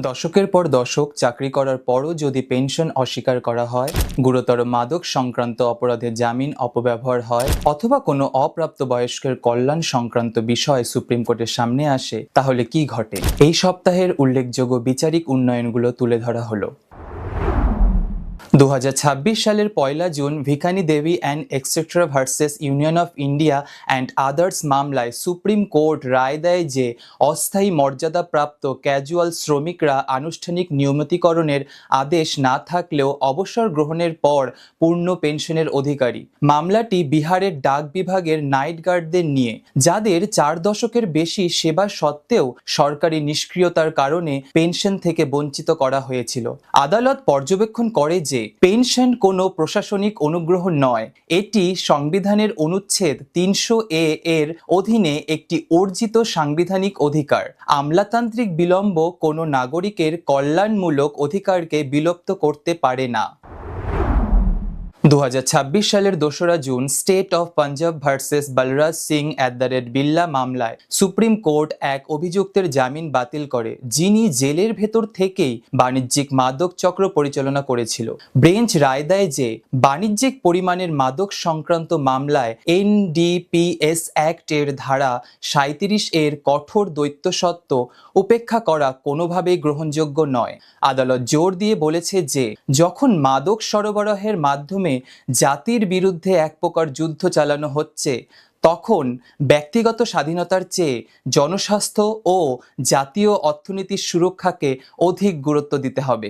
দশকের পর দশক চাকরি করার পরও যদি পেনশন অস্বীকার করা হয়, গুরুতর মাদক সংক্রান্ত অপরাধে জামিন অপব্যবহার হয় অথবা কোনো অপ্রাপ্তবয়স্কের কল্যাণ সংক্রান্ত বিষয় সুপ্রিম কোর্টের সামনে আসে, তাহলে কি ঘটে? এই সপ্তাহের উল্লেখযোগ্য বিচারিক উন্নয়নগুলো তুলে ধরা হলো। 2026 সালের 1 জুন Bhikani Devi and etcetera versus union of India and others মামলায় সুপ্রিম কোর্ট রায় দেয় যে অস্থায়ী মর্যাদাপ্রাপ্ত ক্যাজুয়াল শ্রমিকরা আনুষ্ঠানিক নিয়মিতীকরণের আদেশ না থাকলেও অবসর গ্রহণের পর পূর্ণ পেনশনের অধিকারী। মামলাটি বিহারের ডাক বিভাগের নাইট গার্ডদের নিয়ে, যাদের 4 দশকের বেশি সেবা সত্ত্বেও সরকারি নিষ্ক্রিয়তার কারণে পেনশন থেকে বঞ্চিত করা হয়েছিল। আদালত পর্যবেক্ষণ করে যে পেনশন কোনো প্রশাসনিক অনুগ্রহ নয়, এটি সংবিধানের অনুচ্ছেদ 300A এর অধীনে একটি অর্জিত সাংবিধানিক অধিকার। আমলাতান্ত্রিক বিলম্ব কোনো নাগরিকের কল্যাণমূলক অধিকারকে বিলুপ্ত করতে পারে না। 2026 সালের 2রা জুন state of Punjab versus Balraj Singh Billa মামলায় সুপ্রিম কোর্ট এক অভিযুক্তের জামিন বাতিল করে, যিনি জেলের ভেতর থেকেই বাণিজ্যিক মাদক চক্র পরিচালনা করেছিল। বেঞ্চ রায় দেয় যে বাণিজ্যিক পরিমাণের মাদক সংক্রান্ত মামলায় NDPS অ্যাক্ট এর ধারা 37 এর কঠোর দ্বৈতসত্ত্ব উপেক্ষা করা কোনোভাবেই গ্রহণযোগ্য নয়। আদালত জোর দিয়ে বলেছে যে যখন মাদক সরবরাহের মাধ্যমে জাতির বিরুদ্ধে এক প্রকার যুদ্ধ চালানো হচ্ছে, তখন ব্যক্তিগত স্বাধীনতার চেয়ে জনস্বাস্থ্য ও জাতীয় অর্থনীতির সুরক্ষাকে অধিক গুরুত্ব দিতে হবে।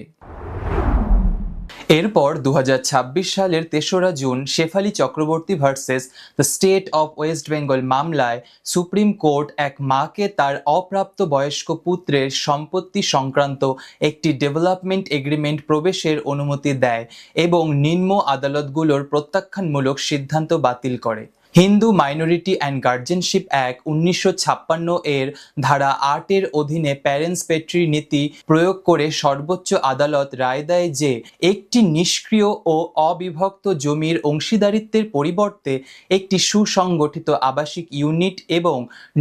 এরপর 2026 সালের 3রা জুন Shefali Chakraborty versus the state of West Bengal মামলায় সুপ্রিম কোর্ট এক মাকে তার অপ্রাপ্ত বয়স্ক পুত্রের সম্পত্তি সংক্রান্ত একটি ডেভেলপমেন্ট এগ্রিমেন্ট প্রবেশের অনুমতি দেয় এবং নিম্ন আদালতগুলোর প্রত্যাখ্যানমূলক সিদ্ধান্ত বাতিল করে। হিন্দু মাইনরিটি অ্যান্ড গার্জেনশিপ অ্যাক্ট 1956 এর ধারা 8 এর অধীনে প্যারেন্টস পেট্রি নীতি প্রয়োগ করে সর্বোচ্চ আদালত রায় দেয় যে একটি নিষ্ক্রিয় ও অবিভক্ত জমির অংশীদারিত্বের পরিবর্তে একটি সুসংগঠিত আবাসিক ইউনিট এবং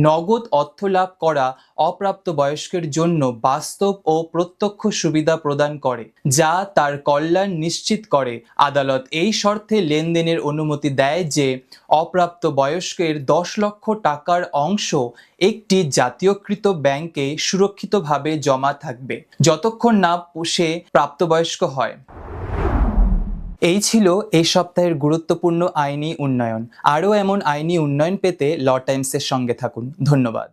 নগদ অর্থ লাভ করা অপ্রাপ্তবয়স্কের জন্য বাস্তব ও প্রত্যক্ষ সুবিধা প্রদান করে, যা তার কল্যাণ নিশ্চিত করে। আদালত এই শর্তে লেনদেনের অনুমতি দেয় যে অপ্রাপ্তবয়স্কের 10 লক্ষ টাকার অংশ একটি জাতীয়কৃত ব্যাংকে সুরক্ষিতভাবে জমা থাকবে যতক্ষণ না সে প্রাপ্তবয়স্ক হয়। এই ছিল এই সপ্তাহের গুরুত্বপূর্ণ আইনি উন্নয়ন। আরও এমন আইনি উন্নয়ন পেতে ল টাইমসের সঙ্গে থাকুন। ধন্যবাদ।